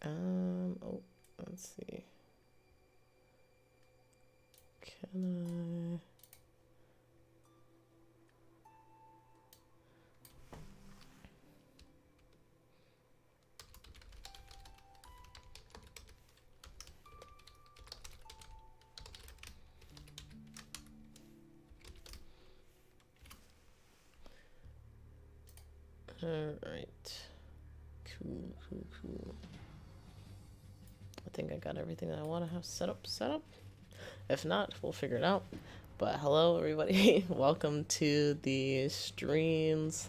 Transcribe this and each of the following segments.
Oh, let's see. Can I? All right. Cool. I think I got everything that I want to have set up. If not, we'll figure it out. But hello, everybody. Welcome to the stream /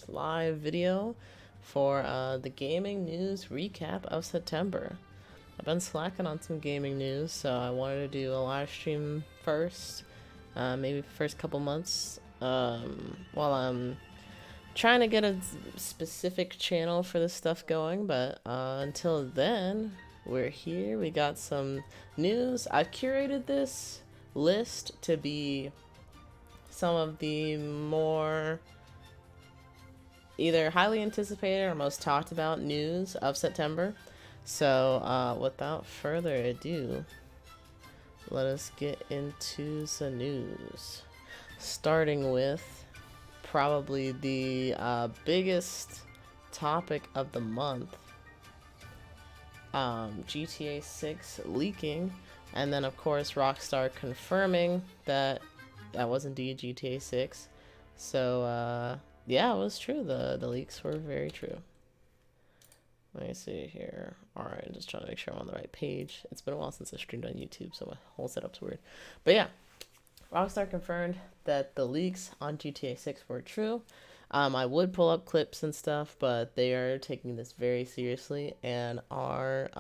live video for the gaming news recap of September. I've been slacking on some gaming news, so I wanted to do a live stream first, maybe first couple months, while I'm trying to get a specific channel for this stuff going. But until then, we're here. We got some news. I've curated this list to be some of the more either highly anticipated or most talked about news of September. So without further ado, let us get into the news, starting with probably the biggest topic of the month, GTA 6 leaking, and then of course Rockstar confirming that that was indeed GTA 6. So yeah, it was true. The leaks were very true. Let me see here. Alright, I'm just trying to make sure I'm on the right page. It's been a while since I streamed on YouTube, so my whole setup's weird. But yeah, Rockstar confirmed that the leaks on GTA 6 were true. I would pull up clips and stuff, but they are taking this very seriously and are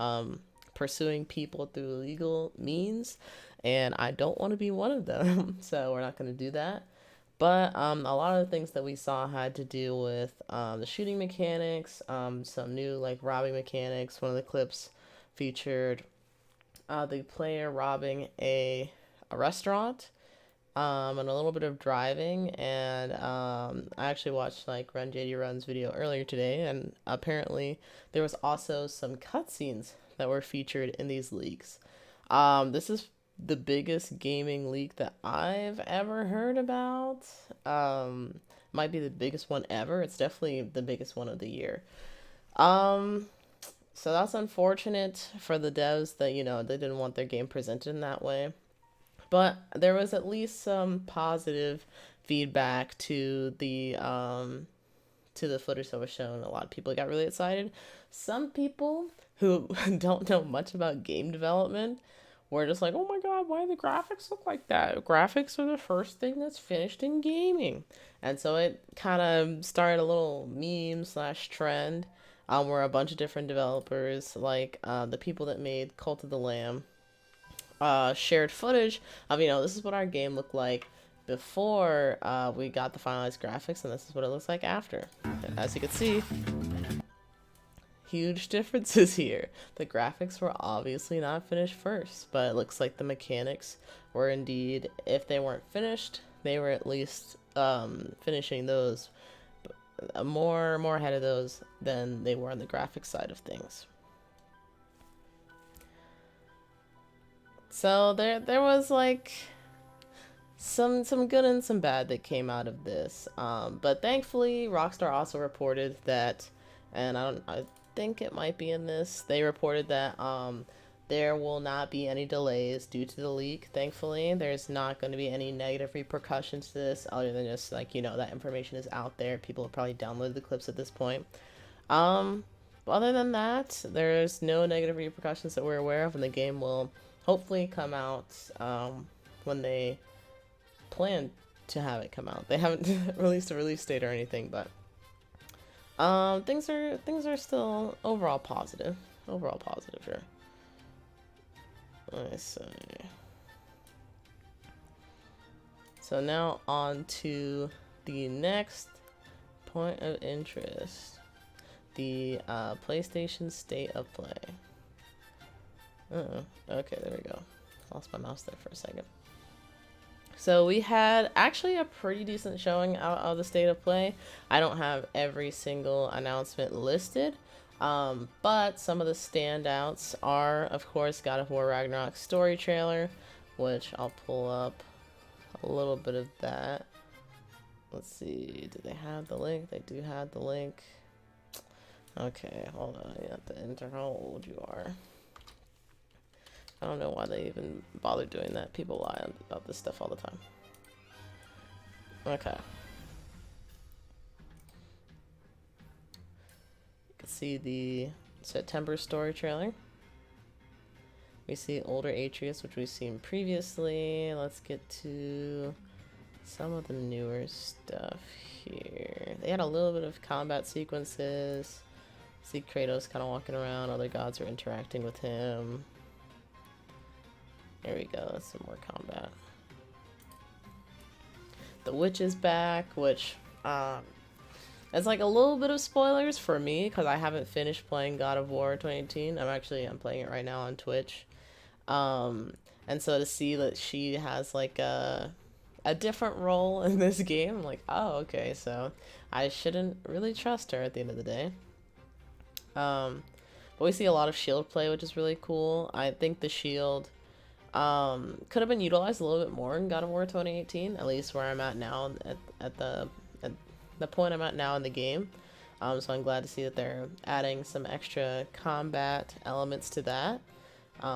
pursuing people through legal means, and I don't want to be one of them. So we're not going to do that. But a lot of the things that we saw had to do with the shooting mechanics, some new like robbing mechanics. One of the clips featured the player robbing a restaurant, and a little bit of driving. And I actually watched like Run JD Run's video earlier today, and apparently there was also some cutscenes that were featured in these leaks. This is the biggest gaming leak that I've ever heard about. Might be the biggest one ever. It's definitely the biggest one of the year. So that's unfortunate for the devs that, you know, they didn't want their game presented in that way. But there was at least some positive feedback to the footage that was shown. A lot of people got really excited. Some people who don't know much about game development were just like, oh my god, why do the graphics look like that? Graphics are the first thing that's finished in gaming. And so it kind of started a little meme / trend, where a bunch of different developers, like the people that made Cult of the Lamb, shared footage of, you know, this is what our game looked like before we got the finalized graphics, and this is what it looks like after. As you can see, huge differences here. The graphics were obviously not finished first, but it looks like the mechanics were indeed, if they weren't finished, they were at least finishing those more ahead of those than they were on the graphics side of things. So there was like some good and some bad that came out of this. But thankfully, Rockstar also reported that, and I think it might be in this, they reported that there will not be any delays due to the leak. Thankfully, there's not going to be any negative repercussions to this, other than just like, you know, that information is out there. People have probably downloaded the clips at this point. Other than that, there's no negative repercussions that we're aware of, and the game will hopefully come out when they plan to have it come out. They haven't released a release date or anything, but things are still overall positive. Overall positive here. Let's see. So now on to the next point of interest. The PlayStation State of Play. Okay, there we go. Lost my mouse there for a second. So we had actually a pretty decent showing out of the State of Play. I don't have every single announcement listed, But some of the standouts are, of course, God of War Ragnarok story trailer, which I'll pull up a little bit of that. Let's see, do they have the link? They do have the link. Okay, hold on, you have to enter how old you are. I don't know why they even bother doing that. People lie about this stuff all the time. Okay. You can see the September story trailer. We see older Atreus, which we've seen previously. Let's get to some of the newer stuff here. They had a little bit of combat sequences. See Kratos kind of walking around. Other gods are interacting with him. There we go. That's some more combat. The Witch is back, which it's like a little bit of spoilers for me because I haven't finished playing God of War 2018. I'm playing it right now on Twitch. And so to see that she has like a different role in this game, I'm like, oh, okay, so I shouldn't really trust her at the end of the day. But we see a lot of shield play, which is really cool. I think the shield could have been utilized a little bit more in God of War 2018, at least where I'm at now at the point I'm at now in the game. So I'm glad to see that they're adding some extra combat elements to that.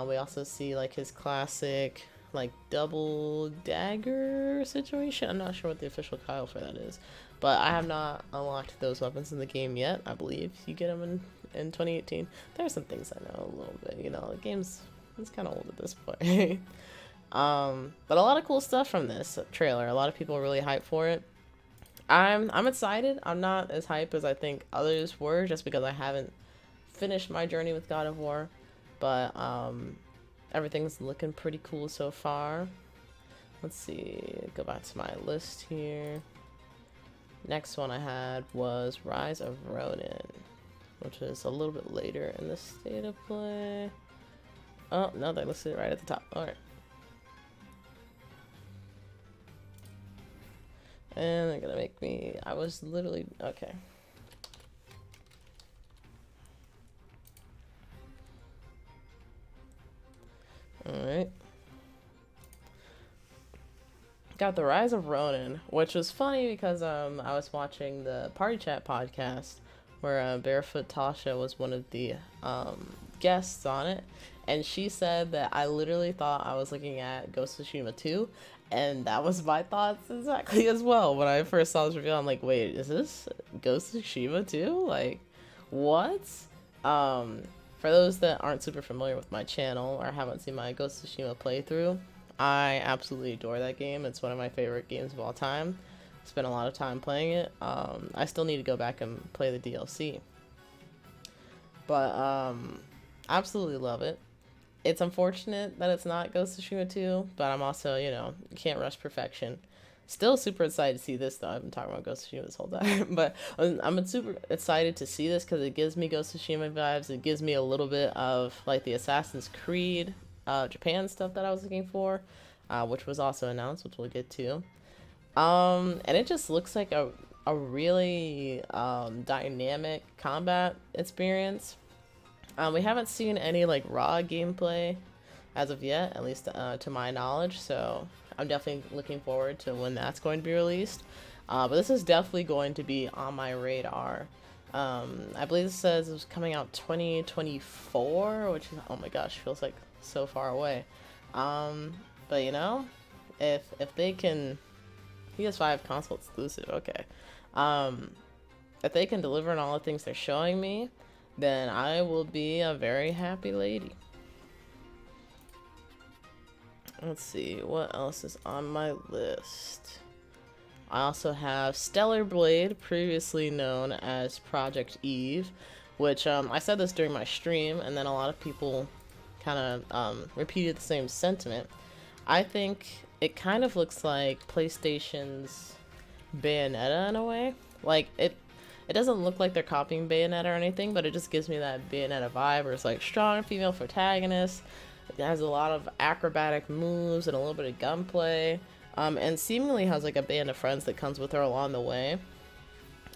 We also see like his classic like double dagger situation. I'm not sure what the official title for that is, but I have not unlocked those weapons in the game yet. I believe you get them in 2018. There are some things I know a little bit, you know, the game's it's kind of old at this point. But a lot of cool stuff from this trailer. A lot of people are really hyped for it. I'm excited. I'm not as hyped as I think others were, just because I haven't finished my journey with God of War. But everything's looking pretty cool so far. Let's see, go back to my list here. Next one I had was Rise of Ronin, which is a little bit later in the state of play. Oh, no, they listed it right at the top. Alright. And they're gonna make me... I was literally... Okay. Alright. Got the Rise of Ronin, which was funny because I was watching the Party Chat podcast where Barefoot Tasha was one of the guests on it. And she said that I literally thought I was looking at Ghost of Tsushima 2, and that was my thoughts exactly as well. When I first saw this reveal, I'm like, wait, is this Ghost of Tsushima 2? Like, what? For those that aren't super familiar with my channel or haven't seen my Ghost of Tsushima playthrough, I absolutely adore that game. It's one of my favorite games of all time. Spent a lot of time playing it. I still need to go back and play the DLC. But, absolutely love it. It's unfortunate that it's not Ghost of Tsushima 2, but I'm also, you know, can't rush perfection. Still super excited to see this, though. I've been talking about Ghost of Tsushima this whole time. But I'm super excited to see this because it gives me Ghost of Tsushima vibes. It gives me a little bit of, like, the Assassin's Creed Japan stuff that I was looking for, which was also announced, which we'll get to. And it just looks like a really dynamic combat experience. We haven't seen any like raw gameplay as of yet, at least to my knowledge, so I'm definitely looking forward to when that's going to be released. But this is definitely going to be on my radar. I believe it says it was coming out 2024, which is, oh my gosh, feels like so far away. But you know, if they can, PS5 console exclusive, okay. If they can deliver on all the things they're showing me, then I will be a very happy lady. Let's see, what else is on my list? I also have Stellar Blade, previously known as Project Eve, which I said this during my stream, and then a lot of people kind of repeated the same sentiment. I think it kind of looks like PlayStation's Bayonetta in a way. Like, it doesn't look like they're copying Bayonetta or anything, but it just gives me that Bayonetta vibe where it's like strong female protagonist. It has a lot of acrobatic moves and a little bit of gunplay. And seemingly has like a band of friends that comes with her along the way.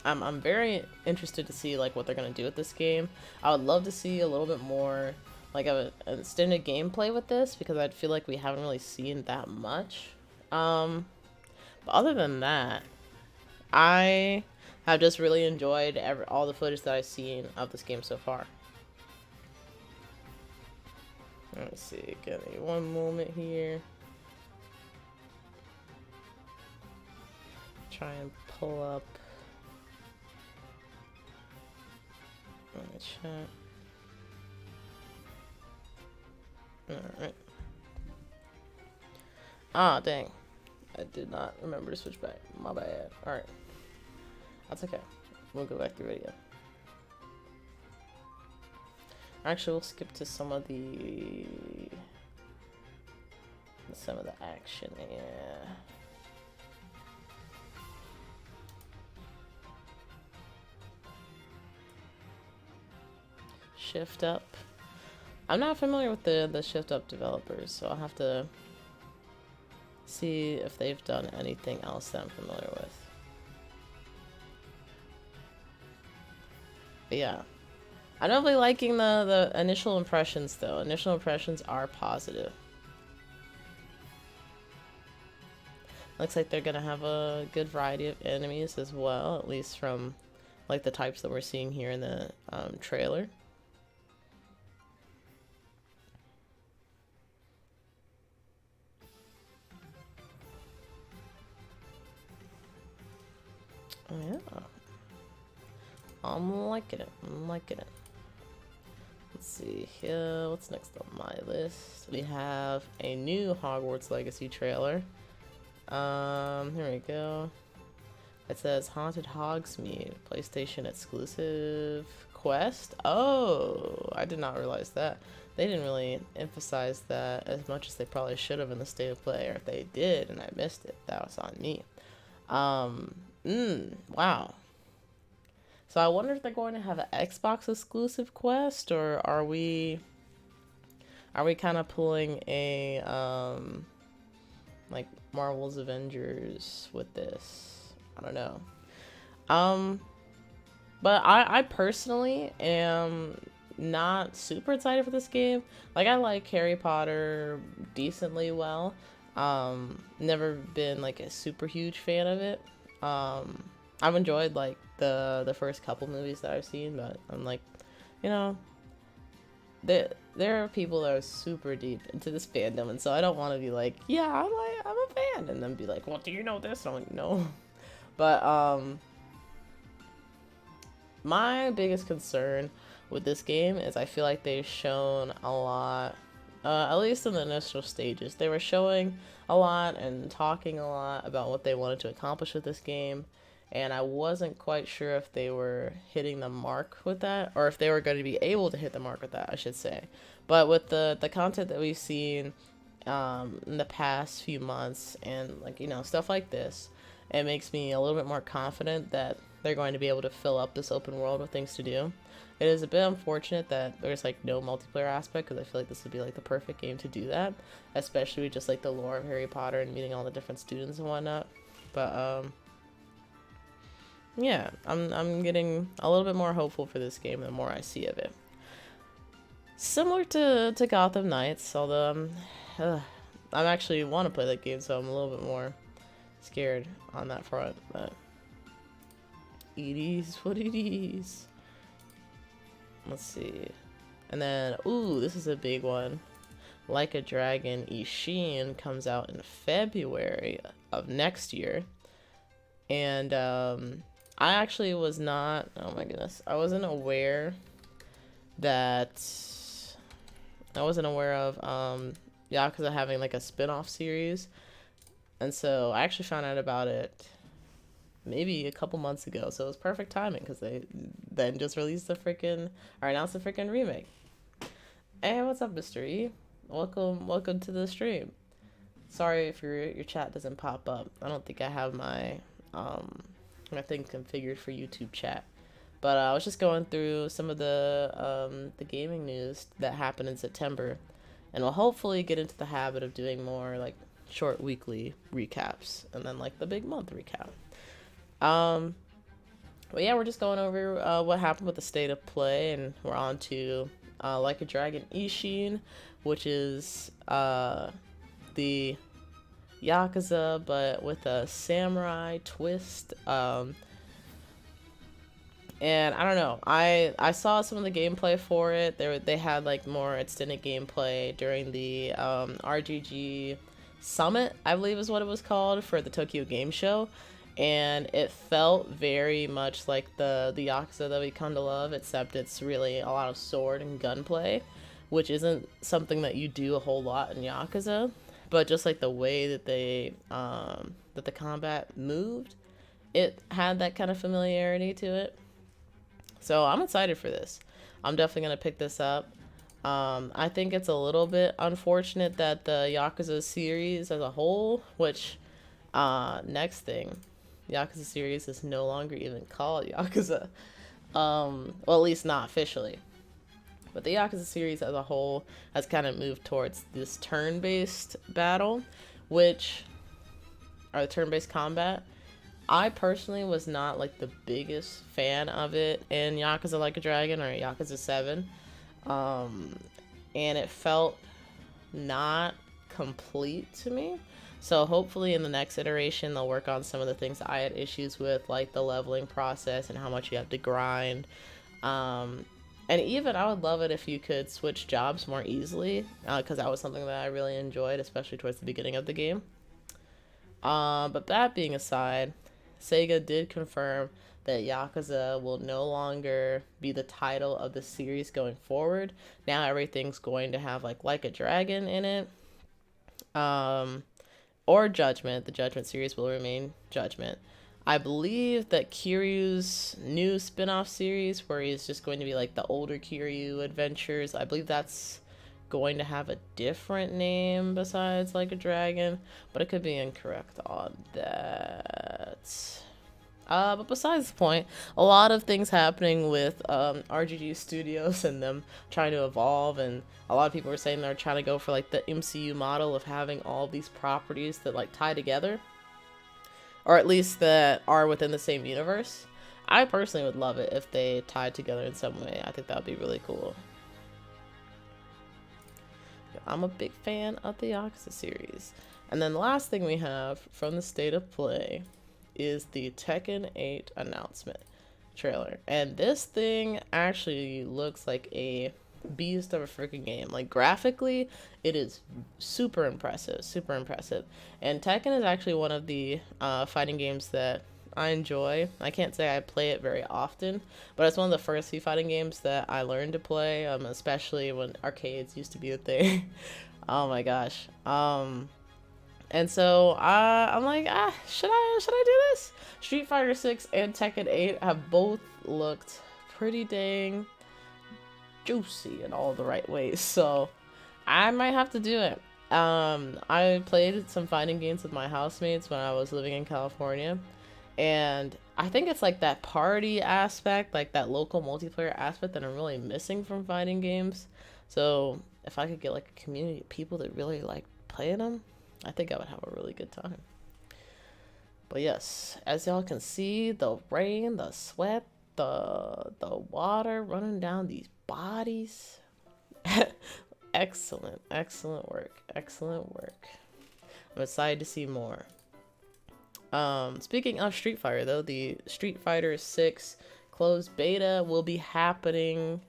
I'm very interested to see like what they're gonna do with this game. I would love to see a little bit more like an extended gameplay with this because I feel like we haven't really seen that much. But other than that, I have just really enjoyed all the footage that I've seen of this game so far. Let me see, give me one moment here. Try and pull up my chat. Alright. Ah, dang. I did not remember to switch back. My bad. Alright. That's okay. We'll go back to video. Actually, we'll skip to some of the action. Yeah. Shift Up. I'm not familiar with the Shift Up developers, so I'll have to see if they've done anything else that I'm familiar with. But yeah. I'm not really liking the initial impressions though. Initial impressions are positive. Looks like they're gonna have a good variety of enemies as well, at least from like the types that we're seeing here in the trailer. Oh yeah. I'm liking it. I'm liking it. Let's see here. What's next on my list? We have a new Hogwarts Legacy trailer. Here we go. It says Haunted Hogsmeade, PlayStation exclusive quest. Oh, I did not realize that. They didn't really emphasize that as much as they probably should have in the state of play, or if they did and I missed it, that was on me. Wow. So I wonder if they're going to have an Xbox exclusive quest, or are we kind of pulling a like Marvel's Avengers with this? I don't know. But I personally am not super excited for this game. Like, I like Harry Potter decently well. Never been like a super huge fan of it. I've enjoyed like the first couple movies that I've seen, but I'm like, you know, there are people that are super deep into this fandom, and so I don't want to be like, yeah, I'm a fan, and then be like, well, do you know this? I'm like, no. But my biggest concern with this game is I feel like they've shown a lot, at least in the initial stages. They were showing a lot and talking a lot about what they wanted to accomplish with this game, and I wasn't quite sure if they were hitting the mark with that, or if they were going to be able to hit the mark with that, I should say. But with the content that we've seen in the past few months, and like, you know, stuff like this, it makes me a little bit more confident that they're going to be able to fill up this open world with things to do. It is a bit unfortunate that there's like no multiplayer aspect, because I feel like this would be like the perfect game to do that, especially with just like the lore of Harry Potter and meeting all the different students and whatnot. But yeah, I'm getting a little bit more hopeful for this game the more I see of it. Similar to Gotham Knights, although I'm actually want to play that game, so I'm a little bit more scared on that front. But it is what it is. Let's see. And then, ooh, this is a big one. Like a Dragon Ishin comes out in February of next year. And I actually was not, oh my goodness, I wasn't aware of Yakuza having like a spin-off series. And so I actually found out about it maybe a couple months ago, so it was perfect timing because they then just released announced the freaking remake. Hey, what's up, Mr. E? Welcome to the stream. Sorry if your chat doesn't pop up. I don't think I have my thing configured for YouTube chat. But I was just going through some of the gaming news that happened in September, and we'll hopefully get into the habit of doing more like short weekly recaps and then like the big month recap. But yeah, we're just going over what happened with the state of play, and we're on to Like a Dragon Ishin, which is the Yakuza, but with a samurai twist. And I don't know. I saw some of the gameplay for it. They had like more extended gameplay during the RGG Summit, I believe is what it was called, for the Tokyo Game Show, and it felt very much like the Yakuza that we come to love, except it's really a lot of sword and gunplay, which isn't something that you do a whole lot in Yakuza. But just like the way that that the combat moved, it had that kind of familiarity to it. So I'm excited for this. I'm definitely gonna pick this up. I think it's a little bit unfortunate that the Yakuza series as a whole, which next thing, Yakuza series is no longer even called Yakuza. Well, at least not officially. But the Yakuza series as a whole has kind of moved towards this turn-based battle, or turn-based combat. I personally was not like the biggest fan of it in Yakuza Like a Dragon or Yakuza 7. And it felt not complete to me. So hopefully in the next iteration they'll work on some of the things I had issues with, like the leveling process and how much you have to grind. And even I would love it if you could switch jobs more easily, because that was something that I really enjoyed, especially towards the beginning of the game. But that being aside, Sega did confirm that Yakuza will no longer be the title of the series going forward. Now everything's going to have like a Dragon in it. Or Judgment. The Judgment series will remain Judgment. I believe that Kiryu's new spin-off series, where he's just going to be like the older Kiryu adventures, I believe that's going to have a different name besides Like a Dragon, but I could be incorrect on that. But besides the point, a lot of things happening with RGG Studios and them trying to evolve, and a lot of people were saying they're trying to go for like the MCU model of having all these properties that like tie together, or at least that are within the same universe. I personally would love it if they tied together in some way. I think that would be really cool. I'm a big fan of the Yakuza series. And then the last thing we have from the state of play is the Tekken 8 announcement trailer. And this thing actually looks like a beast of a freaking game. Like graphically, it is super impressive, super impressive. And Tekken is actually one of the fighting games that I enjoy. I can't say I play it very often, but it's one of the first few fighting games that I learned to play, especially when arcades used to be a thing. Oh my gosh. And so I'm like, should I do this? Street Fighter 6 and Tekken 8 have both looked pretty dang juicy in all the right ways, so I might have to do it. I played some fighting games with my housemates when I was living in California, and I think it's like that party aspect, like that local multiplayer aspect that I'm really missing from fighting games. So if I could get like a community of people that really like playing them, I think I would have a really good time. But yes, as y'all can see, the rain, the sweat, the water running down these bodies. Excellent work. Excellent work. I'm excited to see more. Speaking of Street Fighter though, the Street Fighter 6 closed beta will be happening,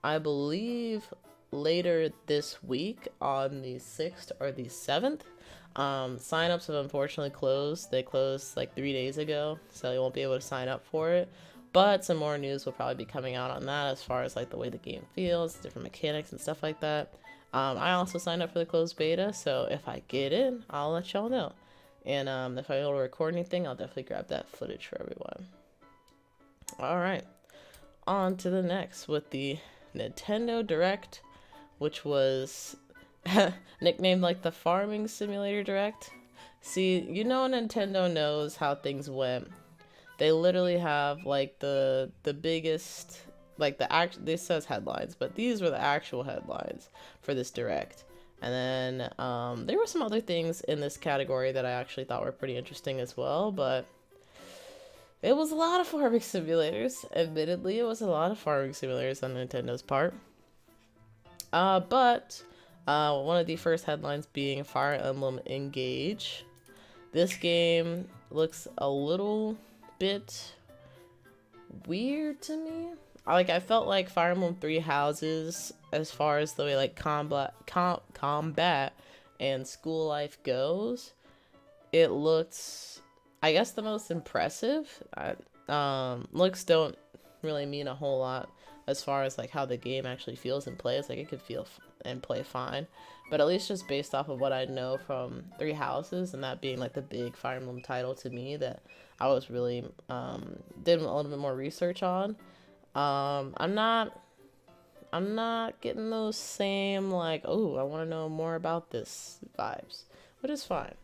I believe, later this week on the 6th or the 7th. Signups have unfortunately closed. They closed like 3 days ago, so you won't be able to sign up for it. But some more news will probably be coming out on that, as far as like the way the game feels, different mechanics and stuff like that. I also signed up for the closed beta, so if I get in, I'll let y'all know. And if I'm able to record anything, I'll definitely grab that footage for everyone. Alright, on to the next with the Nintendo Direct, which was nicknamed like the Farming Simulator Direct. See, you know Nintendo knows how things went. They literally have like the biggest, like this says headlines, but these were the actual headlines for this Direct. And then there were some other things in this category that I actually thought were pretty interesting as well, but It was a lot of farming simulators. Admittedly, it was a lot of farming simulators on Nintendo's part. But one of the first headlines being Fire Emblem Engage. This game looks a little bit weird to me. I felt like Fire Emblem Three Houses, as far as the way like combat and school life goes. It looks, I guess, the most impressive. Looks don't really mean a whole lot as far as like how the game actually feels and plays. Like it could feel and play fine, but at least just based off of what I know from Three Houses and that being like the big Fire Emblem title to me that I was really did a little bit more research on. I'm not getting those same like, oh, I want to know more about this vibes, which is fine.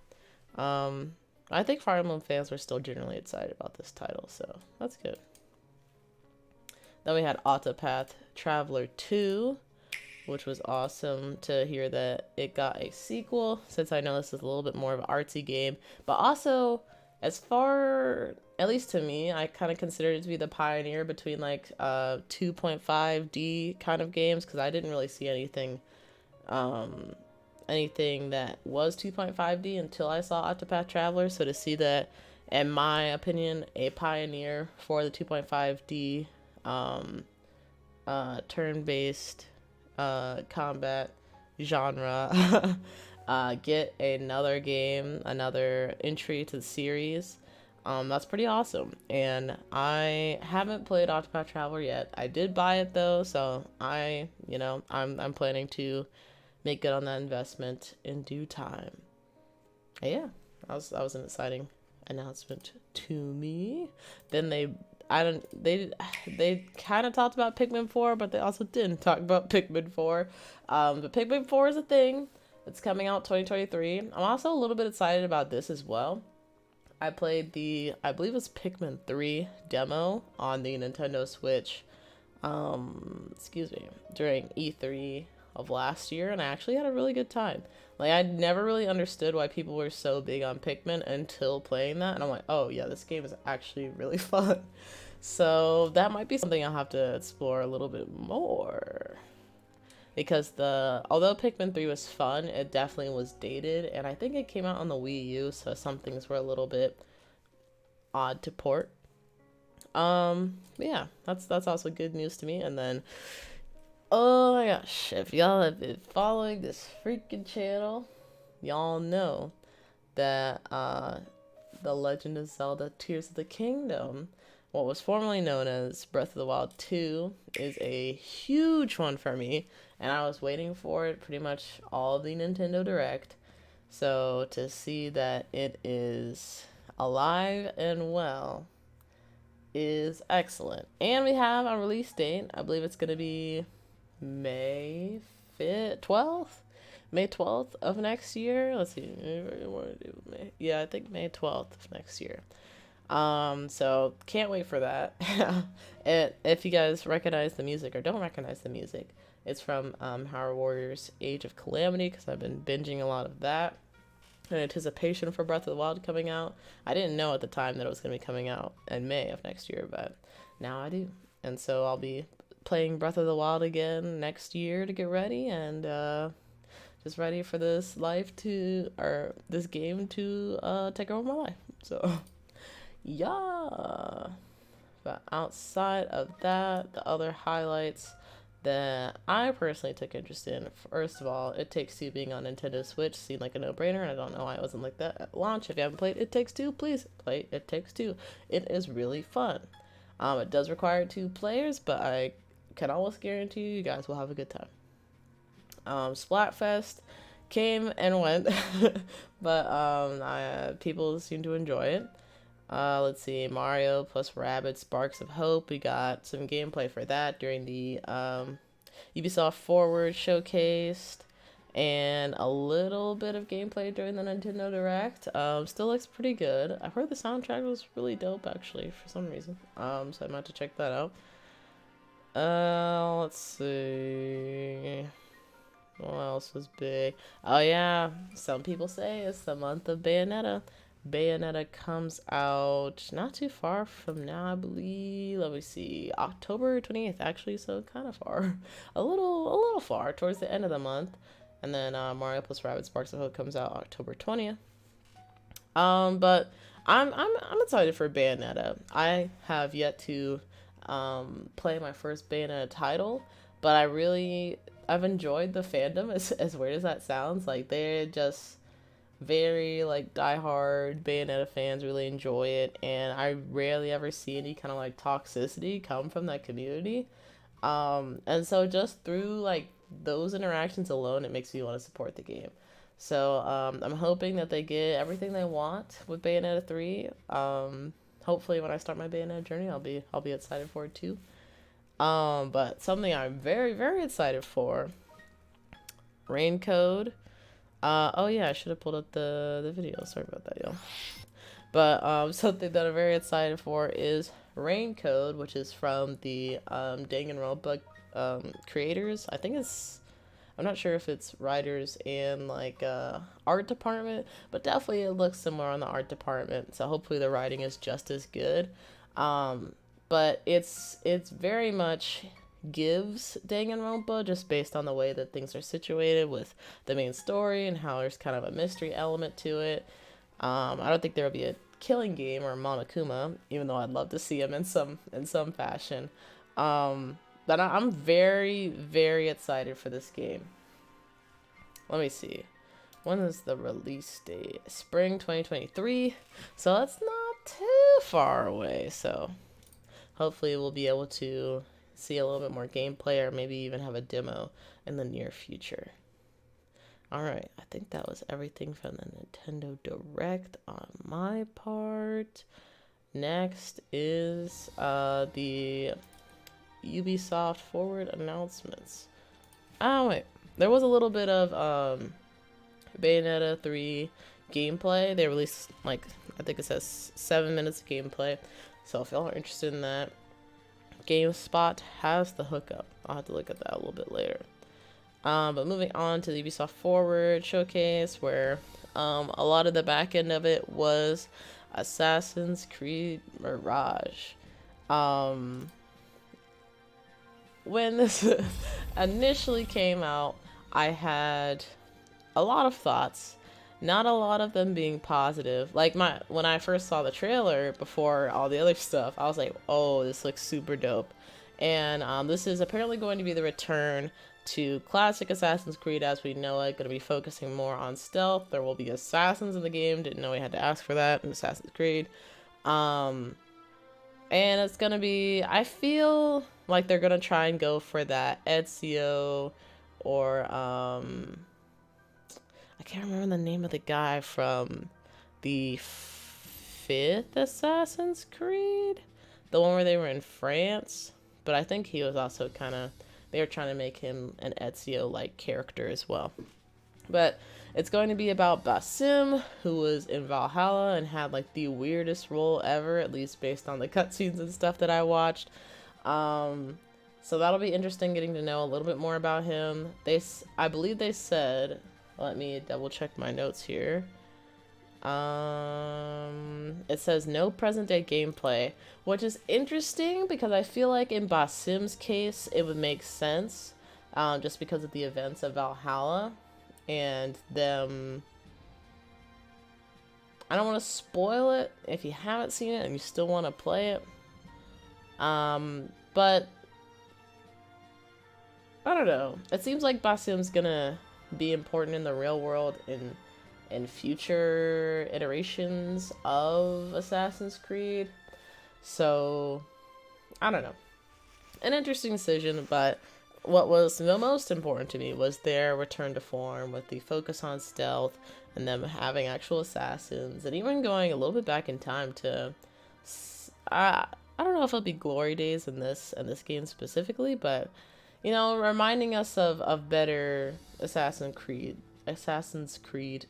I think Fire Emblem fans were still generally excited about this title, so that's good. Then we had Octopath Traveler 2, which was awesome to hear that it got a sequel, since I know this is a little bit more of an artsy game. But also, as far, at least to me, I kind of consider it to be the pioneer between like 2.5D kind of games, because I didn't really see anything that was 2.5D until I saw Octopath Traveler. So to see that, in my opinion, a pioneer for the 2.5D turn-based combat genre get another game, another entry to the series, that's pretty awesome. And I haven't played Octopath Traveler yet. I did buy it though, so I'm planning to make good on that investment in due time. Yeah, that was an exciting announcement to me. Then they kind of talked about Pikmin 4, but they also didn't talk about Pikmin 4. But Pikmin 4 is a thing. It's coming out 2023. I'm also a little bit excited about this as well. I played I believe it's Pikmin 3 demo on the Nintendo Switch, during E3 of last year, and I actually had a really good time. Like, I never really understood why people were so big on Pikmin until playing that, and I'm like, oh yeah, this game is actually really fun. So that might be something I'll have to explore a little bit more. Because although Pikmin 3 was fun, it definitely was dated, and I think it came out on the Wii U, so some things were a little bit odd to port. Yeah, that's also good news to me. And then, oh my gosh, if y'all have been following this freaking channel, y'all know that The Legend of Zelda Tears of the Kingdom, what was formerly known as Breath of the Wild 2, is a huge one for me, and I was waiting for it pretty much all of the Nintendo Direct. So to see that it is alive and well is excellent. And we have a release date. I believe it's going to be May 5th, 12th? May 12th of next year. Let's see. Yeah, I think May 12th of next year. So can't wait for that. And if you guys recognize the music or don't recognize the music, it's from Hyrule Warriors Age of Calamity, because I've been binging a lot of that in anticipation for Breath of the Wild coming out. I didn't know at the time that it was going to be coming out in May of next year, but now I do. And so I'll be playing Breath of the Wild again next year to get ready, and just ready for this game to take over my life. So yeah. But outside of that, the other highlights that I personally took interest in, first of all, It Takes Two being on Nintendo Switch seemed like a no-brainer, and I don't know why it wasn't like that at launch. If you haven't played It Takes Two, please play It Takes Two. It is really fun. It does require 2 players, but I can almost guarantee you guys will have a good time. Splatfest came and went, but people seem to enjoy it. Let's see, Mario plus Rabbids Sparks of Hope. We got some gameplay for that during the Ubisoft Forward showcased, and a little bit of gameplay during the Nintendo Direct. Still looks pretty good. I've heard the soundtrack was really dope, actually, for some reason. So I might have to check that out. Let's see. What else was big? Oh yeah, some people say it's the month of Bayonetta. Bayonetta comes out not too far from now, I believe. Let me see, October 28th, actually, so kind of far, a little far towards the end of the month. And then Mario plus Rabbids Sparks of Hope comes out October 20th. But I'm excited for Bayonetta. I have yet to play my first Bayonetta title, but I've enjoyed the fandom. As weird as that sounds, like they're just very like diehard Bayonetta fans really enjoy it, and I rarely ever see any kind of like toxicity come from that community. And so just through like those interactions alone, it makes me want to support the game. So I'm hoping that they get everything they want with Bayonetta 3. Hopefully, when I start my Bayonetta journey, I'll be excited for it too. But something I'm very very excited for, Rain Code. Oh yeah, I should have pulled up the video. Sorry about that, y'all. But something that I'm very excited for is Rain Code, which is from the Danganronpa creators. I'm not sure if it's writers and like art department, but definitely it looks similar on the art department. So hopefully the writing is just as good. But it's very much gives Danganronpa just based on the way that things are situated with the main story and how there's kind of a mystery element to it. I don't think there will be a killing game or Monokuma, even though I'd love to see him in some fashion. But I'm very, very excited for this game. Let me see. When is the release date? Spring 2023. So that's not too far away. So hopefully we'll be able to see a little bit more gameplay or maybe even have a demo in the near future. Alright, I think that was everything from the Nintendo Direct on my part. Next is the Ubisoft Forward announcements. Oh wait, there was a little bit of Bayonetta 3 gameplay. They released like, I think it says 7 minutes of gameplay. So if y'all are interested in that, GameSpot has the hookup. I'll have to look at that a little bit later. But moving on to the Ubisoft Forward showcase, where a lot of the back end of it was Assassin's Creed Mirage. When this initially came out, I had a lot of thoughts. Not a lot of them being positive. Like when I first saw the trailer before all the other stuff, I was like, "Oh, this looks super dope." And this is apparently going to be the return to classic Assassin's Creed as we know it. Going to be focusing more on stealth. There will be assassins in the game. Didn't know we had to ask for that in Assassin's Creed. And it's gonna be. I feel like they're gonna try and go for that Ezio or I can't remember the name of the guy from the 5th Assassin's Creed, the one where they were in France, but I think he was also they were trying to make him an Ezio-like character as well. But it's going to be about Basim, who was in Valhalla and had like the weirdest role ever, at least based on the cutscenes and stuff that I watched. So that'll be interesting getting to know a little bit more about him. I believe they said, let me double check my notes here. It says no present day gameplay, which is interesting because I feel like in Basim's case it would make sense, just because of the events of Valhalla and them. I don't want to spoil it if you haven't seen it and you still want to play it. But I don't know. It seems like Basim's gonna be important in the real world in future iterations of Assassin's Creed. So I don't know. An interesting decision, but what was the most important to me was their return to form with the focus on stealth and them having actual assassins, and even going a little bit back in time to I don't know if it'll be glory days in this game specifically, but you know, reminding us of better Assassin's Creed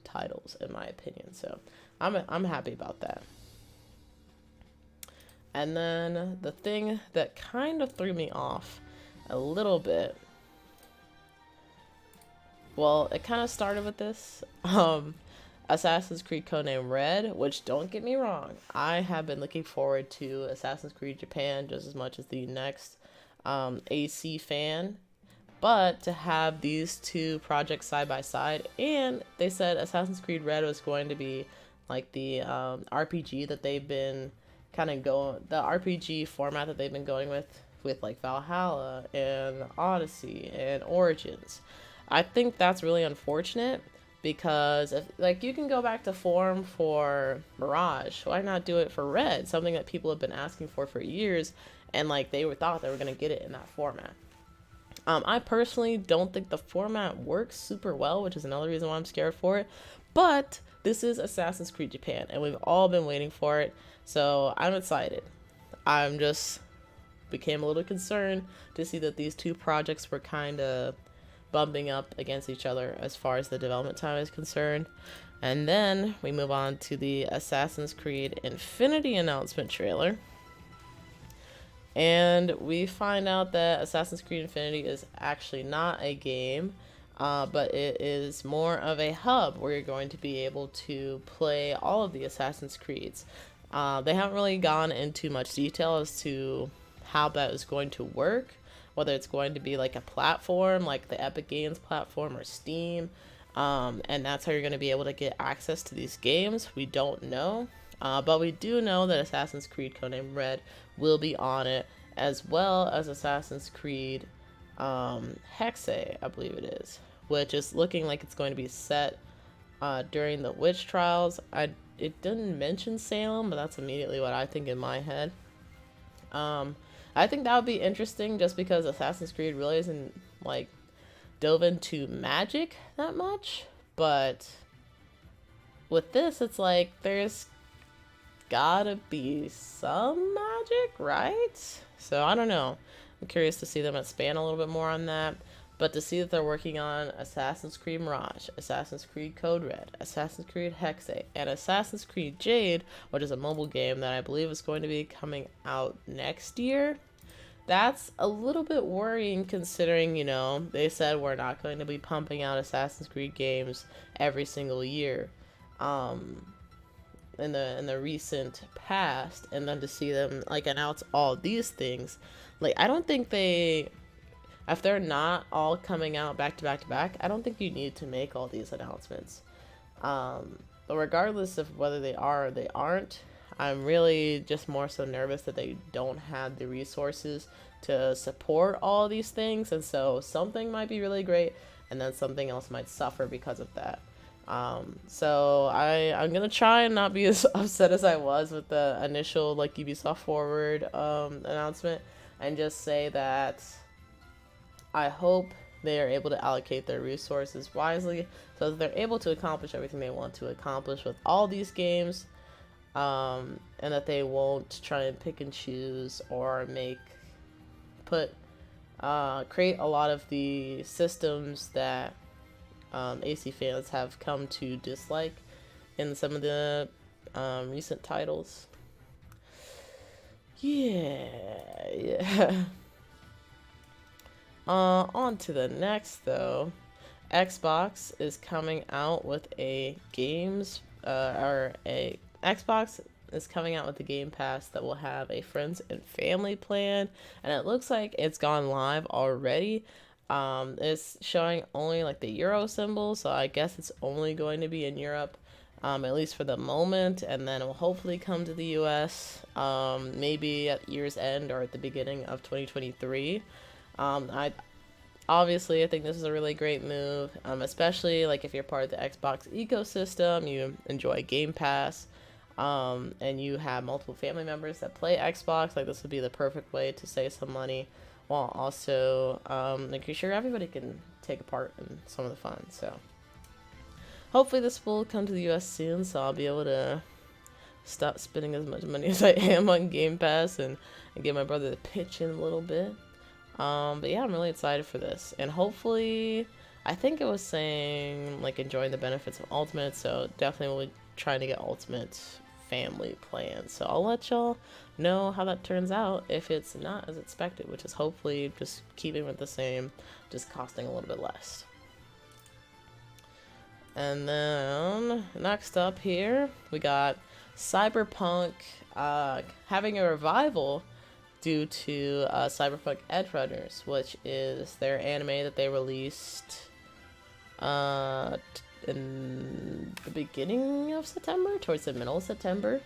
titles, in my opinion. So I'm happy about that. And then the thing that kind of threw me off a little bit, well, it kind of started with this. Assassin's Creed Codename Red, which, don't get me wrong, I have been looking forward to Assassin's Creed Japan just as much as the next AC fan. But to have these two projects side by side, and they said Assassin's Creed Red was going to be like the RPG that they've been kind of going, the RPG format that they've been going with like Valhalla and Odyssey and Origins. I think that's really unfortunate because if like you can go back to form for Mirage, why not do it for Red? Something that people have been asking for years, and like they thought they were gonna get it in that format. I personally don't think the format works super well, which is another reason why I'm scared for it. But this is Assassin's Creed Japan, and we've all been waiting for it, so I'm excited. I'm just became a little concerned to see that these two projects were kind of bumping up against each other as far as the development time is concerned. And then we move on to the Assassin's Creed Infinity announcement trailer. And we find out that Assassin's Creed Infinity is actually not a game, but it is more of a hub where you're going to be able to play all of the Assassin's Creeds. They haven't really gone into much detail as to how that is going to work, whether it's going to be like a platform like the Epic Games platform or Steam, and that's how you're going to be able to get access to these games. We don't know. But we do know that Assassin's Creed Codename Red will be on it, as well as Assassin's Creed Hexe, I believe it is, which is looking like it's going to be set during the witch trials. It didn't mention Salem, but that's immediately what I think in my head. I think that would be interesting just because Assassin's Creed really isn't like dove into magic that much, but with this it's like there's gotta be some magic, right? So I don't know. I'm curious to see them expand a little bit more on that. But to see that they're working on Assassin's Creed Mirage, Assassin's Creed Code Red, Assassin's Creed Hexe, and Assassin's Creed Jade, which is a mobile game that I believe is going to be coming out next year, that's a little bit worrying considering, you know, they said we're not going to be pumping out Assassin's Creed games every single year. In the recent past, and then to see them like announce all these things, like I don't think if they're not all coming out back to back to back, I don't think you need to make all these announcements. But regardless of whether they are or they aren't, I'm really just more so nervous that they don't have the resources to support all these things, and so something might be really great and then something else might suffer because of that. So I'm gonna try and not be as upset as I was with the initial like Ubisoft Forward announcement, and just say that I hope they are able to allocate their resources wisely so that they're able to accomplish everything they want to accomplish with all these games, and that they won't try and pick and choose or create a lot of the systems that AC fans have come to dislike in some of the recent titles. Yeah. On to the next though. Xbox is coming out with a Xbox is coming out with a Game Pass that will have a friends and family plan, and it looks like it's gone live already. It's showing only like the Euro symbol, so I guess it's only going to be in Europe, at least for the moment, and then it will hopefully come to the US, maybe at year's end or at the beginning of 2023. I think this is a really great move, especially like if you're part of the Xbox ecosystem, you enjoy Game Pass, and you have multiple family members that play Xbox. Like, this would be the perfect way to save some money while also making sure everybody can take a part in some of the fun. So hopefully this will come to the US soon, so I'll be able to stop spending as much money as I am on Game Pass and get my brother to pitch in a little bit. But yeah, I'm really excited for this, and hopefully, I think it was saying like enjoying the benefits of Ultimate, so definitely we'll be trying to get Ultimate family plan. So I'll let y'all know how that turns out if it's not as expected, which is hopefully just keeping with the same, just costing a little bit less. And then next up here, we got Cyberpunk having a revival due to Cyberpunk Edgerunners, which is their anime that they released in the beginning of September, towards the middle of September.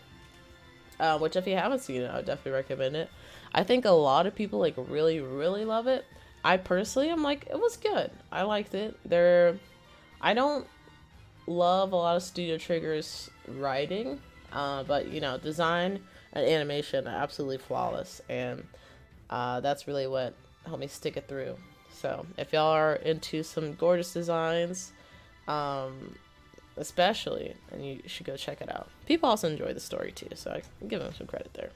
Which if you haven't seen it, I would definitely recommend it. I think a lot of people like really, really love it. I personally am like, it was good. I liked it. I don't love a lot of Studio Trigger's writing, but you know, design and animation are absolutely flawless, and that's really what helped me stick it through. So if y'all are into some gorgeous designs, especially, and you should go check it out. People also enjoy the story too, so I give them some credit there.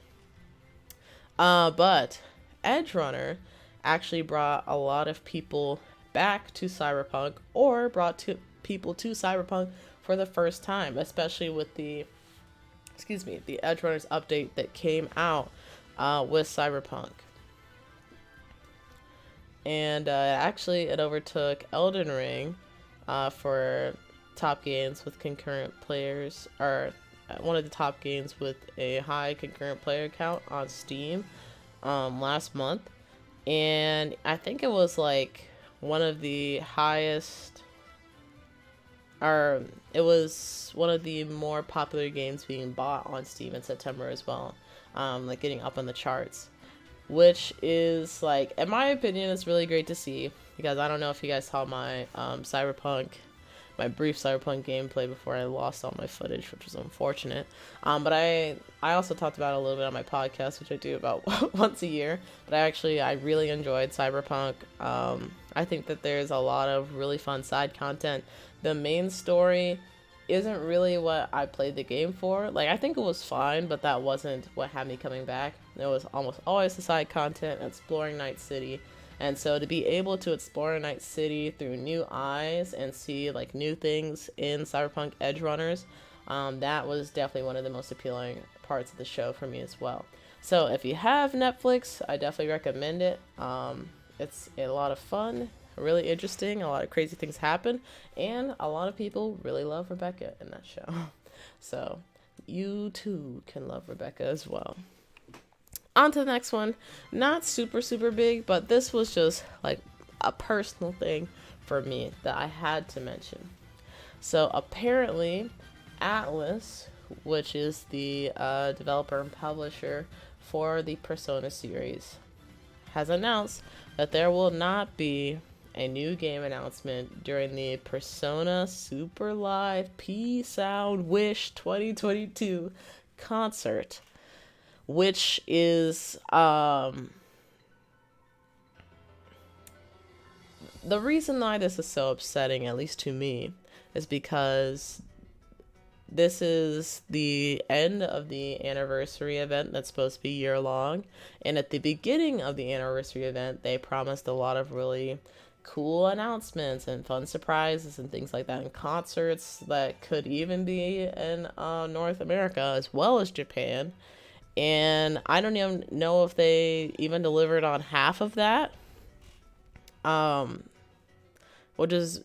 But Edgerunner actually brought a lot of people back to Cyberpunk, or brought people to Cyberpunk for the first time, especially with the Edgerunners update that came out with Cyberpunk. And actually, it overtook Elden Ring for top games with concurrent players, or one of the top games with a high concurrent player count on Steam last month. And I think it was like one of the highest, or it was one of the more popular games being bought on Steam in September as well, like getting up on the charts, which is like, in my opinion, it's really great to see, because I don't know if you guys saw my my brief Cyberpunk gameplay before I lost all my footage, which was unfortunate. But I also talked about it a little bit on my podcast, which I do about once a year. But I really enjoyed Cyberpunk. I think that there's a lot of really fun side content. The main story isn't really what I played the game for. Like, I think it was fine, but that wasn't what had me coming back. It was almost always the side content, exploring Night City. And so to be able to explore Night City through new eyes and see like new things in Cyberpunk Edgerunners, that was definitely one of the most appealing parts of the show for me as well. So if you have Netflix, I definitely recommend it. It's a lot of fun, really interesting, a lot of crazy things happen, and a lot of people really love Rebecca in that show. So you too can love Rebecca as well. On to the next one. Not super big, but this was just like a personal thing for me that I had to mention. So apparently Atlus, which is the developer and publisher for the Persona series, has announced that there will not be a new game announcement during the Persona Super Live P-Sound Wish 2022 concert, which is the reason why this is so upsetting, at least to me, is because this is the end of the anniversary event that's supposed to be year long, and at the beginning of the anniversary event they promised a lot of really cool announcements and fun surprises and things like that, and concerts that could even be in North America as well as Japan. And I don't even know if they even delivered on half of that. Which is,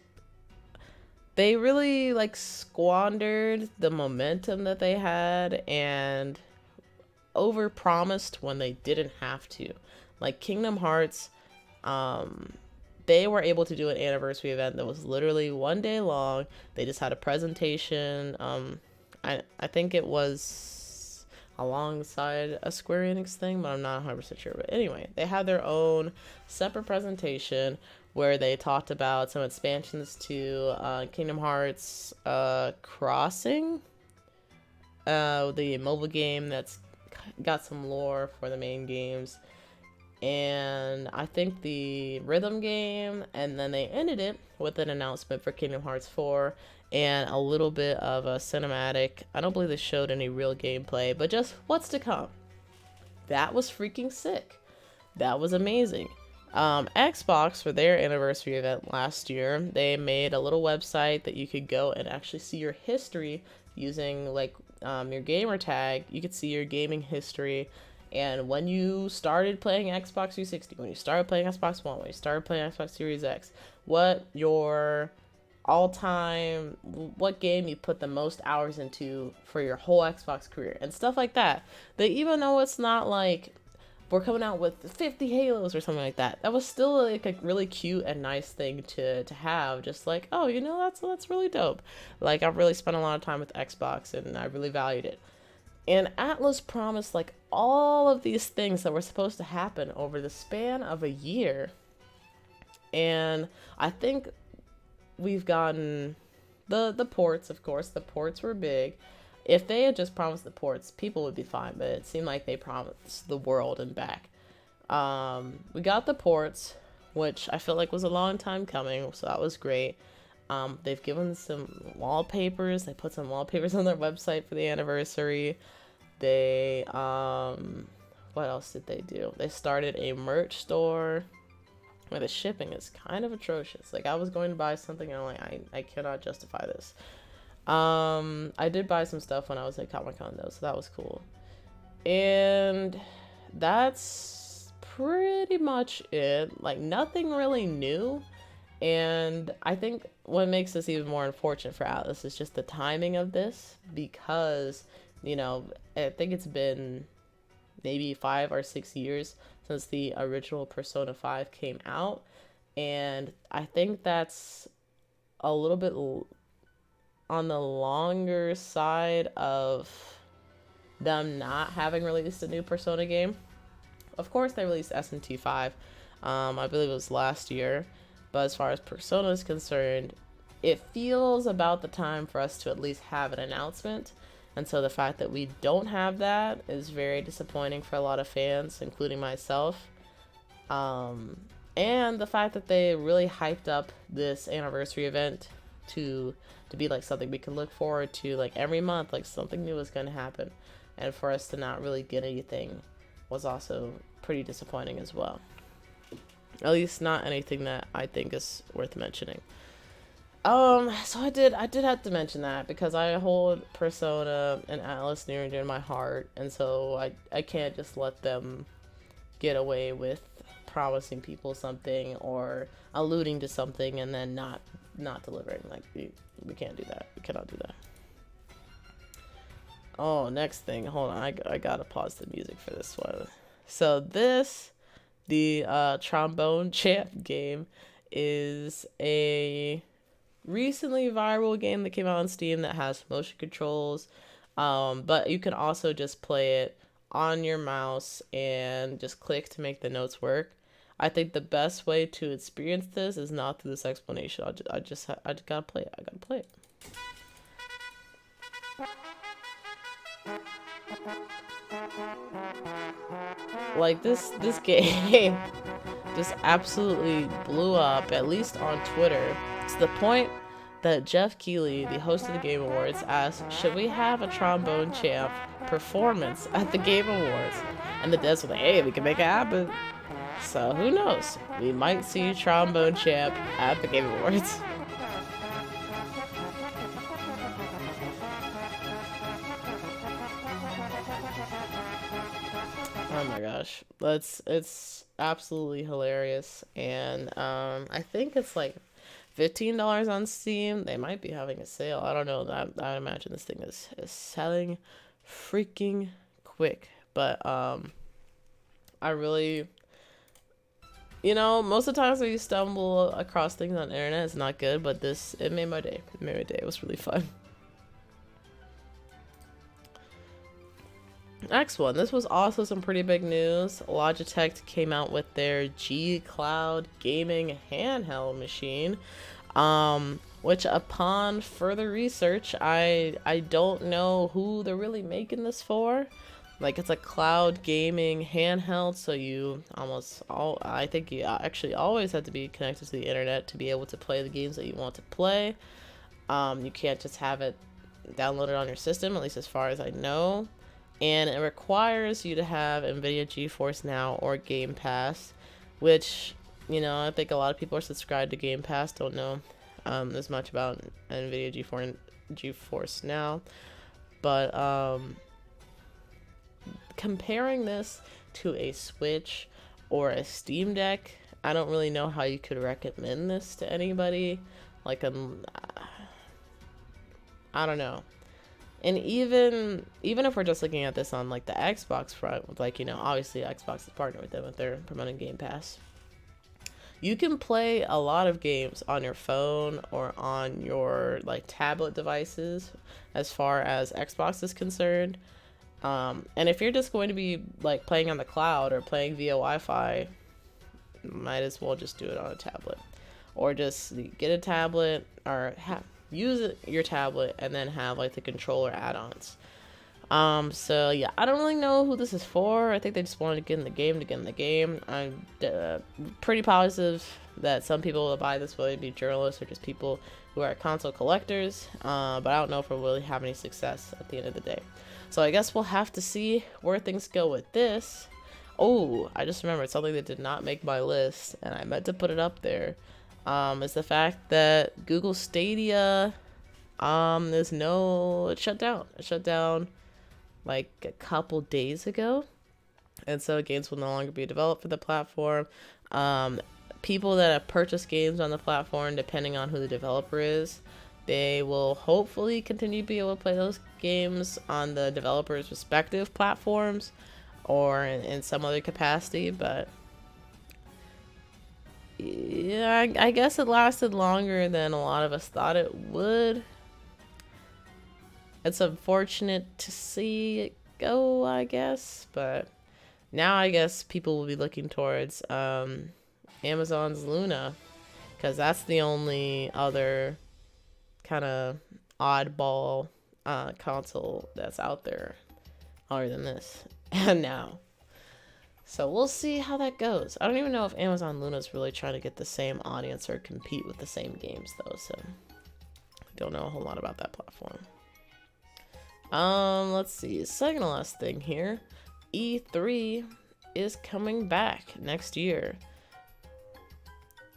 they really like squandered the momentum that they had and overpromised when they didn't have to. Like Kingdom Hearts, they were able to do an anniversary event that was literally one day long. They just had a presentation. I think it was alongside a Square Enix thing, but I'm not 100% sure. But anyway, they had their own separate presentation where they talked about some expansions to Kingdom Hearts Crossing, the mobile game that's got some lore for the main games, and I think the rhythm game, and then they ended it with an announcement for Kingdom Hearts 4 and a little bit of a cinematic. I don't believe they showed any real gameplay, but just what's to come. That was freaking sick. That was amazing. Xbox, for their anniversary event last year, they made a little website that you could go and actually see your history using like your gamer tag. You could see your gaming history, and when you started playing Xbox 360, when you started playing Xbox One, when you started playing Xbox Series X, what your all time, what game you put the most hours into for your whole Xbox career and stuff like that. They, even though it's not like we're coming out with 50 Halos or something like that, that was still like a really cute and nice thing to have. Just like, oh, you know, that's really dope. Like, I've really spent a lot of time with Xbox and I really valued it. And Atlus promised like all of these things that were supposed to happen over the span of a year. And I think we've gotten the ports, of course. The ports were big. If they had just promised the ports, people would be fine, but it seemed like they promised the world and back. We got the ports, which I feel like was a long time coming, so that was great. They've given some wallpapers. They put some wallpapers on their website for the anniversary. They, what else did they do? They started a merch store where the shipping is kind of atrocious. Like, I was going to buy something and I'm like, I cannot justify this. I did buy some stuff when I was at Comic-Con though, so that was cool. And that's pretty much it. Like, nothing really new. And I think what makes this even more unfortunate for Atlus is just the timing of this, because, you know, I think it's been maybe 5 or 6 years since the original Persona 5 came out, and I think that's a little bit on the longer side of them not having released a new Persona game. Of course, they released SMT 5, I believe it was last year, but as far as Persona is concerned, it feels about the time for us to at least have an announcement. And so the fact that we don't have that is very disappointing for a lot of fans, including myself. And the fact that they really hyped up this anniversary event to be like something we can look forward to like every month, like something new is going to happen. And for us to not really get anything was also pretty disappointing as well. At least not anything that I think is worth mentioning. So I did have to mention that because I hold Persona and Atlus near and dear to my heart, and so I can't just let them get away with promising people something or alluding to something and then not delivering. Like, we can't do that. We cannot do that. Oh, next thing. Hold on. I gotta pause the music for this one. So the Trombone Champ game is a recently viral game that came out on Steam that has motion controls, but you can also just play it on your mouse and just click to make the notes work. I think the best way to experience this is not through this explanation. I just gotta play it. I gotta play it. Like, this game just absolutely blew up, at least on Twitter, to the point that Jeff Keighley, the host of the Game Awards, asked, should we have a Trombone Champ performance at the Game Awards? And the devs were like, hey, we can make it happen. So who knows? We might see Trombone Champ at the Game Awards. Oh my gosh, it's absolutely hilarious, and I think it's like $15 on Steam. They might be having a sale. I don't know. I imagine this thing is selling freaking quick. But I really, you know, most of the times when you stumble across things on the internet, it's not good. But it made my day. It made my day. It was really fun. Next one. This was also some pretty big news. Logitech came out with their G Cloud gaming handheld machine, which upon further research, I don't know who they're really making this for. Like, it's a cloud gaming handheld, so I think you actually always have to be connected to the internet to be able to play the games that you want to play. You can't just have it downloaded on your system, at least as far as I know. And it requires you to have NVIDIA GeForce Now or Game Pass, which, you know, I think a lot of people are subscribed to Game Pass, don't know as much about NVIDIA GeForce Now. But comparing this to a Switch or a Steam Deck, I don't really know how you could recommend this to anybody. like a, I don't know. And even if we're just looking at this on like the Xbox front, with like, you know, obviously Xbox is partnered with them if they're promoting Game Pass. You can play a lot of games on your phone or on your like tablet devices as far as Xbox is concerned. And if you're just going to be like playing on the cloud or playing via Wi-Fi, might as well just do it on a tablet, or just get a tablet or use your tablet and then have like the controller add-ons. So yeah, I don't really know who this is for. I think they just wanted to get in the game to get in the game. I'm pretty positive that some people will buy this, whether it be journalists or just people who are console collectors. But I don't know if we'll really have any success at the end of the day. So I guess we'll have to see where things go with this. Oh, I just remembered something that did not make my list, and I meant to put it up there. Is the fact that Google Stadia, it shut down. It shut down like a couple days ago, and so games will no longer be developed for the platform. People that have purchased games on the platform, depending on who the developer is, they will hopefully continue to be able to play those games on the developer's respective platforms or in some other capacity. But yeah, I guess it lasted longer than a lot of us thought it would. It's unfortunate to see it go, I guess, but now I guess people will be looking towards Amazon's Luna, because that's the only other kind of oddball console that's out there other than this and now. So we'll see how that goes. I don't even know if Amazon Luna is really trying to get the same audience or compete with the same games though, so I don't know a whole lot about that platform. Let's see, second to last thing here. E3 is coming back next year.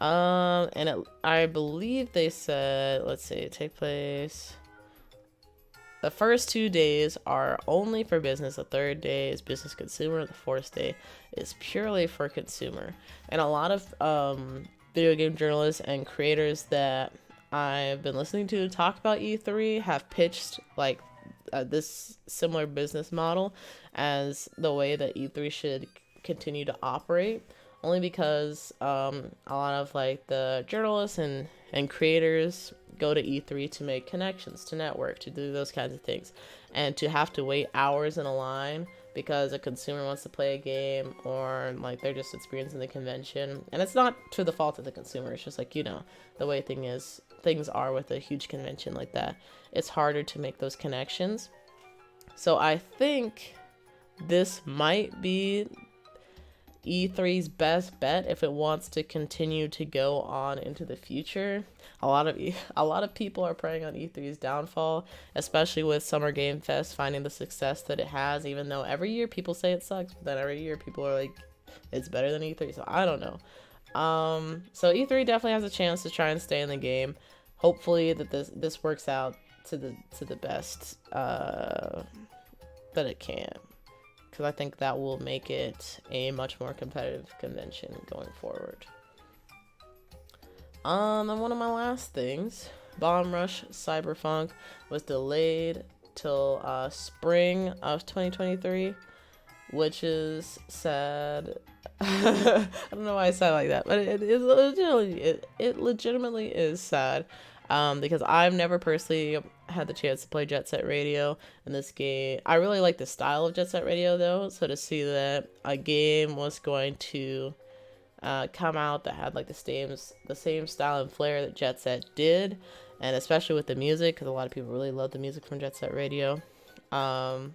I believe they said, let's see, take place. The first 2 days are only for business. The third day is business consumer. The fourth day is purely for consumer. And a lot of video game journalists and creators that I've been listening to talk about E3 have pitched like this similar business model as the way that E3 should continue to operate. Only because a lot of like the journalists and creators go to E3 to make connections, to network, to do those kinds of things, and to have to wait hours in a line because a consumer wants to play a game, or like they're just experiencing the convention. And it's not to the fault of the consumer, it's just like, you know, the way things are with a huge convention like that. It's harder to make those connections. So I think this might be E3's best bet if it wants to continue to go on into the future. A lot of people are preying on E3's downfall, especially with Summer Game Fest finding the success that it has, even though every year people say it sucks, but then every year people are like, it's better than E3. So I don't know. So E3 definitely has a chance to try and stay in the game. Hopefully that this works out to the best that it can, because I think that will make it a much more competitive convention going forward. And one of my last things, Bomb Rush Cyberpunk was delayed till spring of 2023, which is sad. I don't know why I said it like that, but it legitimately is sad. Because I've never personally had the chance to play Jet Set Radio in this game. I really like the style of Jet Set Radio though, so to see that a game was going to come out that had like the same style and flair that Jet Set did, and especially with the music, because a lot of people really love the music from Jet Set Radio. I'm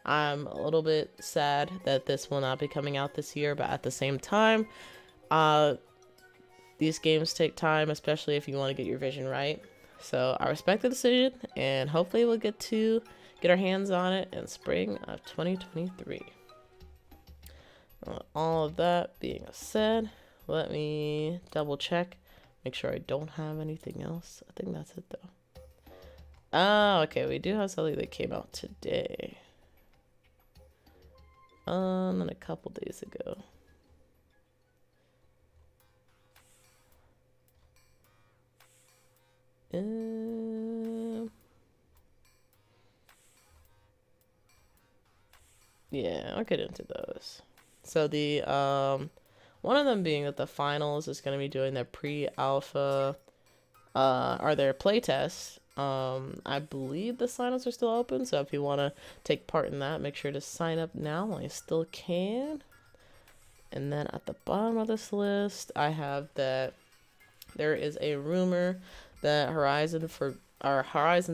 a little bit sad that this will not be coming out this year, but at the same time, these games take time, especially if you want to get your vision right. So I respect the decision, and hopefully we'll get our hands on it in spring of 2023. All of that being said, let me double check, make sure I don't have anything else. I think that's it though. Oh, okay, we do have something that came out today. And a couple days ago. Yeah, I'll get into those. So the one of them being that the finals is going to be doing their pre-alpha or their playtests. I believe the signups are still open, so if you want to take part in that, make sure to sign up now while you still can. And then at the bottom of this list, I have that there is a rumor that Horizon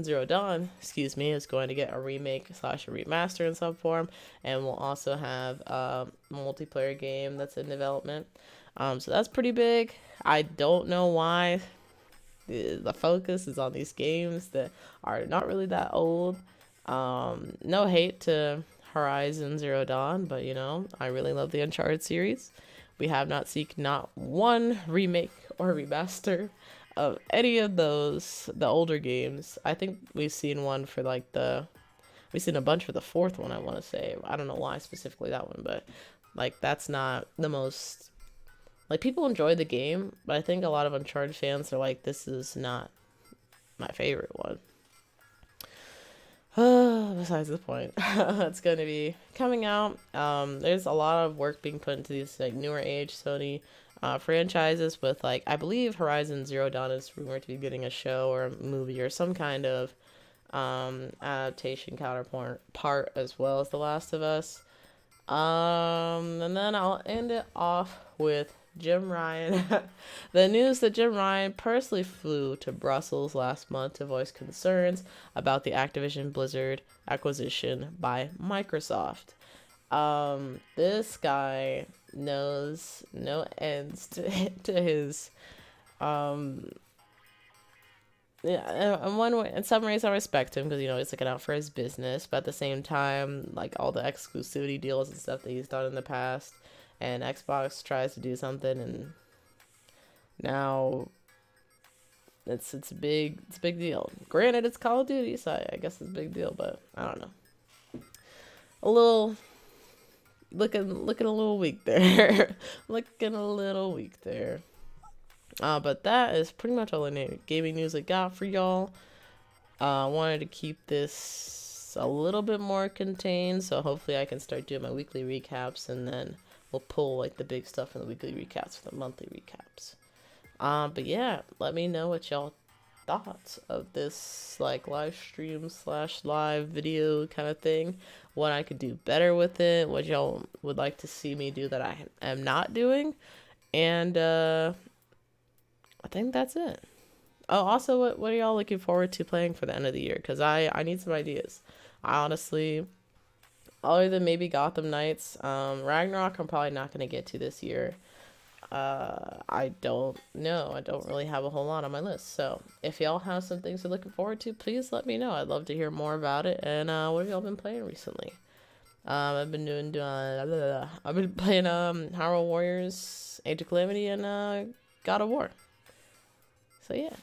Zero Dawn, is going to get a remake slash a remaster in some form, and we'll also have a multiplayer game that's in development. So that's pretty big. I don't know why the focus is on these games that are not really that old. No hate to Horizon Zero Dawn, but I really love the Uncharted series. We have not seen not one remake or remaster of any of those, the older games. I think we've seen one for we've seen a bunch for the fourth one, I want to say. I don't know why specifically that one, but that's not the most, people enjoy the game, but I think a lot of Uncharted fans are like, this is not my favorite one. Besides the point. It's going to be coming out. There's a lot of work being put into these newer age Sony franchises with I believe Horizon Zero Dawn is rumored to be getting a show or a movie or some kind of adaptation counterpart as well as The Last of Us. And then I'll end it off with Jim Ryan. The news that Jim Ryan personally flew to Brussels last month to voice concerns about the Activision Blizzard acquisition by Microsoft. This guy knows no ends to his in one way, in some ways I respect him because he's looking out for his business, but at the same time, all the exclusivity deals and stuff that he's done in the past, and Xbox tries to do something, and now it's a big deal. Granted, it's Call of Duty, so I guess it's a big deal, but I don't know. A little looking a little weak there. Looking a little weak there. But that is pretty much all the gaming news I got for y'all. I wanted to keep this a little bit more contained, so hopefully I can start doing my weekly recaps, and then we'll pull the big stuff in the weekly recaps for the monthly recaps. But yeah, let me know what y'all thoughts of this live stream / live video kind of thing. What I could do better with it, what y'all would like to see me do that I am not doing, and I think that's it. Oh, also, what are y'all looking forward to playing for the end of the year? Because I need some ideas. I honestly, other than maybe Gotham Knights, Ragnarok I'm probably not going to get to this year. I don't know. I don't really have a whole lot on my list. So if y'all have some things you're looking forward to, please let me know. I'd love to hear more about it. And what have y'all been playing recently? I've been I've been playing Hyrule Warriors, Age of Calamity, and God of War. So yeah.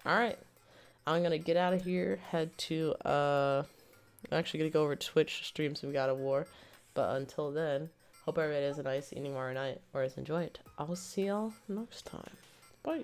Alright. I'm gonna get out of here, head to I'm actually gonna go over to Twitch to stream some God of War. But until then, hope everybody has a nice evening or night, or enjoy it. I'll see y'all next time. Bye.